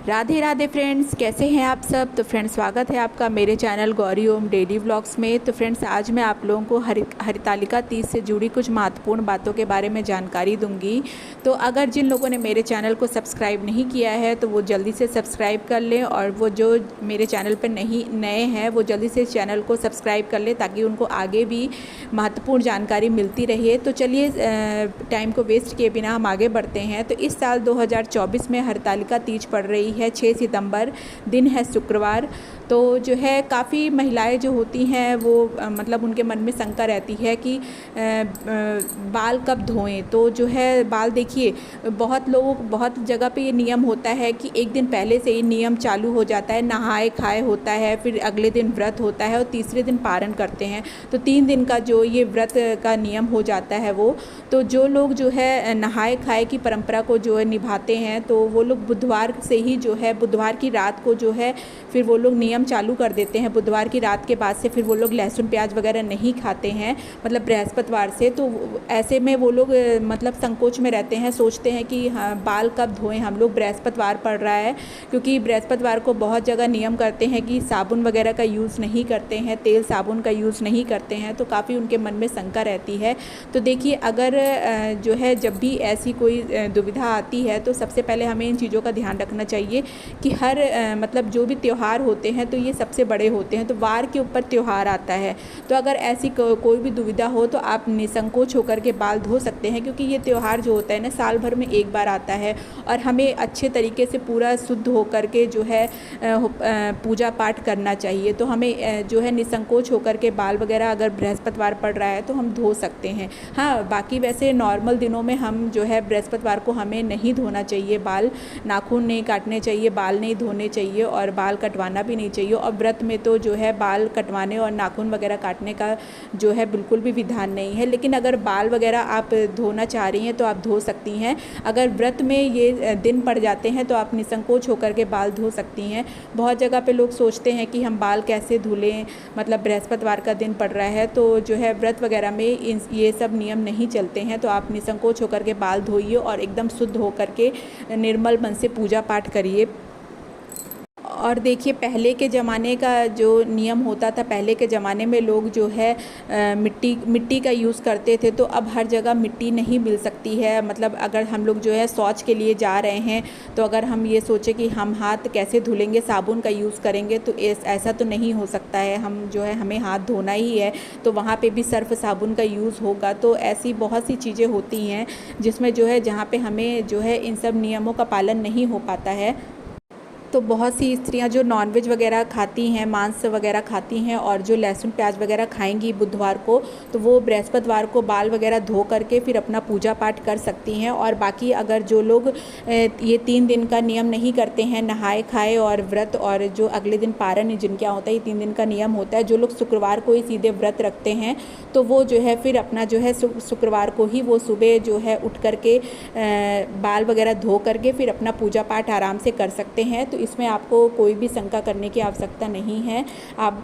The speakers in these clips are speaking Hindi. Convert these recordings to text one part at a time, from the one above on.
राधे राधे फ्रेंड्स, कैसे हैं आप सब। तो फ्रेंड्स, स्वागत है आपका मेरे चैनल गौरी ओम डेली व्लॉग्स में। तो फ्रेंड्स, आज मैं आप लोगों को हरितालिका तीज से जुड़ी कुछ महत्वपूर्ण बातों के बारे में जानकारी दूंगी। तो अगर जिन लोगों ने मेरे चैनल को सब्सक्राइब नहीं किया है तो वो जल्दी से सब्सक्राइब कर लें, और वो जो मेरे चैनल पर नए हैं वो जल्दी से चैनल को सब्सक्राइब कर लें ताकि उनको आगे भी महत्वपूर्ण जानकारी मिलती रहे। तो चलिए टाइम को वेस्ट किए बिना हम आगे बढ़ते हैं। तो इस साल 2024 में हरितालिका तीज पड़ रही है 6 सितंबर, दिन है शुक्रवार। तो जो है काफ़ी महिलाएं जो होती हैं वो मतलब उनके मन में शंका रहती है कि बाल कब धोएं। तो जो है बाल, देखिए बहुत जगह पे ये नियम होता है कि एक दिन पहले से ही नियम चालू हो जाता है, नहाए खाए होता है, फिर अगले दिन व्रत होता है और तीसरे दिन पारण करते हैं। तो 3 दिन का जो ये व्रत का नियम हो जाता है वो। तो जो लोग जो है नहाए खाए की परंपरा को जो है निभाते हैं तो वो लोग बुधवार से ही जो है, बुधवार की रात को जो है फिर वो लोग नियम चालू कर देते हैं। बुधवार की रात के बाद से फिर वो लोग लहसुन प्याज वगैरह नहीं खाते हैं, मतलब बृहस्पतिवार से। तो ऐसे में वो लोग मतलब संकोच में रहते हैं, सोचते हैं कि हाँ बाल कब धोएं, हम लोग बृहस्पतिवार पड़ रहा है। क्योंकि बृहस्पतिवार को बहुत जगह नियम करते हैं कि साबुन वगैरह का यूज़ नहीं करते हैं, तेल साबुन का यूज़ नहीं करते हैं। तो काफ़ी उनके मन में शंका रहती है। तो देखिए, अगर जो है जब भी ऐसी कोई दुविधा आती है तो सबसे पहले हमें इन चीज़ों का ध्यान रखना चाहिए कि हर मतलब जो भी त्यौहार होते हैं तो ये सबसे बड़े होते हैं, तो वार के ऊपर त्यौहार आता है। तो अगर ऐसी कोई भी दुविधा हो तो आप निसंकोच होकर के बाल धो सकते हैं, क्योंकि ये त्यौहार जो होता है ना साल भर में एक बार आता है और हमें अच्छे तरीके से पूरा शुद्ध होकर के जो है पूजा पाठ करना चाहिए। तो हमें जो है निसंकोच होकर के बाल वगैरह अगर बृहस्पतिवार पड़ रहा है तो हम धो सकते हैं। हाँ, बाकी वैसे नॉर्मल दिनों में हम जो है बृहस्पतिवार को हमें नहीं धोना चाहिए बाल, नाखून नहीं काटने चाहिए, बाल नहीं धोने चाहिए और बाल कटवाना भी नहीं चाहिए। और व्रत में तो जो है बाल कटवाने और नाखून वगैरह काटने का जो है बिल्कुल भी विधान नहीं है। लेकिन अगर बाल वगैरह आप धोना चाह रही हैं तो आप धो सकती हैं। अगर व्रत में ये दिन पड़ जाते हैं तो आप निसंकोच होकर के बाल धो सकती हैं। बहुत जगह पे लोग सोचते हैं कि हम बाल कैसे धुलें, मतलब बृहस्पतिवार का दिन पड़ रहा है तो जो है व्रत वगैरह में ये सब नियम नहीं चलते हैं। तो आप निसंकोच होकर के बाल धोइए और एकदम शुद्ध होकर के निर्मल मन से पूजा पाठ करिए। और देखिए, पहले के ज़माने का जो नियम होता था, पहले के ज़माने में लोग जो है मिट्टी का यूज़ करते थे। तो अब हर जगह मिट्टी नहीं मिल सकती है। मतलब अगर हम लोग जो है शौच के लिए जा रहे हैं तो अगर हम ये सोचें कि हम हाथ कैसे धुलेंगे, साबुन का यूज़ करेंगे, तो ऐसा तो नहीं हो सकता है। हम जो है हमें हाथ धोना ही है तो वहाँ पे भी सर्फ साबुन का यूज़ होगा। तो ऐसी बहुत सी चीज़ें होती हैं जिसमें जो है जहाँ पे हमें जो है इन सब नियमों का पालन नहीं हो पाता है। तो बहुत सी स्त्रियां जो नॉनवेज वगैरह खाती हैं, मांस वगैरह खाती हैं और जो लहसुन प्याज वगैरह खाएंगी बुधवार को, तो वो बृहस्पतिवार को बाल वगैरह धो करके फिर अपना पूजा पाठ कर सकती हैं। और बाकी अगर जो लोग ये 3 दिन का नियम नहीं करते हैं, नहाए खाए और व्रत, और जो अगले दिन पारण जिनके यहाँ होता है, ये 3 दिन का नियम होता है, जो लोग शुक्रवार को ही सीधे व्रत रखते हैं तो वो जो है फिर अपना जो है शुक्रवार को ही वो सुबह जो है उठ करके बाल वगैरह धो करके फिर अपना पूजा पाठ आराम से कर सकते हैं। तो इसमें आपको कोई भी शंका करने की आवश्यकता नहीं है। आप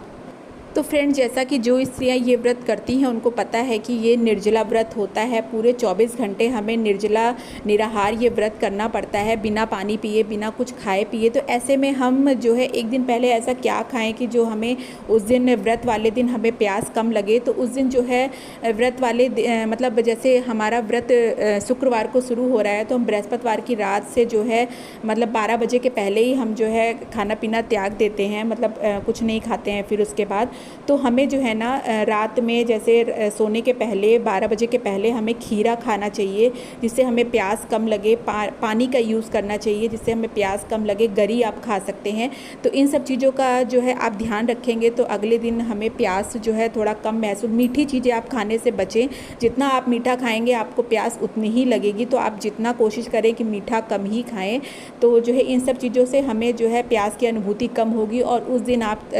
तो फ्रेंड, जैसा कि जो स्त्रियां ये व्रत करती हैं उनको पता है कि ये निर्जला व्रत होता है। पूरे 24 घंटे हमें निर्जला निराहार ये व्रत करना पड़ता है, बिना पानी पिए, बिना कुछ खाए पिए। तो ऐसे में हम जो है एक दिन पहले ऐसा क्या खाएं कि जो हमें उस दिन व्रत वाले दिन हमें प्यास कम लगे। तो उस दिन जो है व्रत वाले मतलब जैसे हमारा व्रत शुक्रवार को शुरू हो रहा है तो हम बृहस्पतिवार की रात से जो है मतलब 12 बजे के पहले ही हम जो है खाना पीना त्याग देते हैं, मतलब कुछ नहीं खाते हैं। फिर उसके बाद तो हमें जो है ना रात में जैसे सोने के पहले 12 बजे के पहले हमें खीरा खाना चाहिए जिससे हमें प्यास कम लगे। पानी का यूज़ करना चाहिए जिससे हमें प्यास कम लगे। गरी आप खा सकते हैं। तो इन सब चीज़ों का जो है आप ध्यान रखेंगे तो अगले दिन हमें प्यास जो है थोड़ा कम महसूस। मीठी चीज़ें आप खाने से बचें। जितना आप मीठा खाएंगे आपको प्यास उतनी ही लगेगी। तो आप जितना कोशिश करें कि मीठा कम ही खाएं। तो जो है इन सब चीज़ों से हमें जो है प्यास की अनुभूति कम होगी और उस दिन आप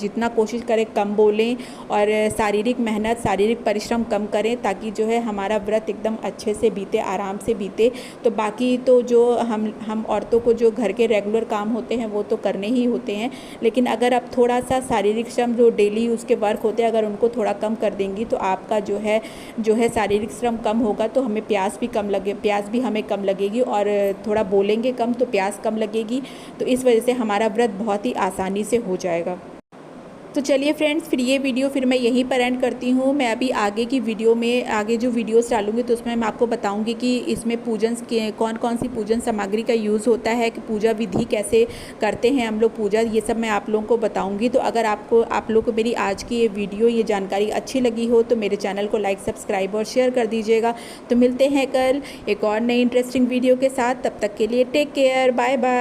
जितना कोशिश करें कम बोलें और शारीरिक मेहनत, शारीरिक परिश्रम कम करें, ताकि जो है हमारा व्रत एकदम अच्छे से बीते, आराम से बीते। तो बाकी तो जो हम औरतों को जो घर के रेगुलर काम होते हैं वो तो करने ही होते हैं, लेकिन अगर आप थोड़ा सा शारीरिक श्रम जो डेली उसके वर्क होते हैं अगर उनको थोड़ा कम कर देंगी तो आपका जो है शारीरिक श्रम कम होगा, तो हमें प्यास भी हमें कम लगेगी, और थोड़ा बोलेंगे कम तो प्यास कम लगेगी। तो इस वजह से हमारा व्रत बहुत ही आसानी से हो जाएगा। तो चलिए फ्रेंड्स, फिर ये वीडियो मैं यहीं पर एंड करती हूँ। मैं अभी आगे की वीडियो में आगे जो वीडियोस डालूँगी तो उसमें मैं आपको बताऊँगी कि इसमें पूजन के कौन कौन सी पूजन सामग्री का यूज़ होता है, कि पूजा विधि कैसे करते हैं हम लोग पूजा, ये सब मैं आप लोगों को बताऊँगी। तो अगर आप लोग को मेरी आज की ये वीडियो, ये जानकारी अच्छी लगी हो तो मेरे चैनल को लाइक, सब्सक्राइब और शेयर कर दीजिएगा। तो मिलते हैं कल एक और नई इंटरेस्टिंग वीडियो के साथ। तब तक के लिए टेक केयर, बाय बाय।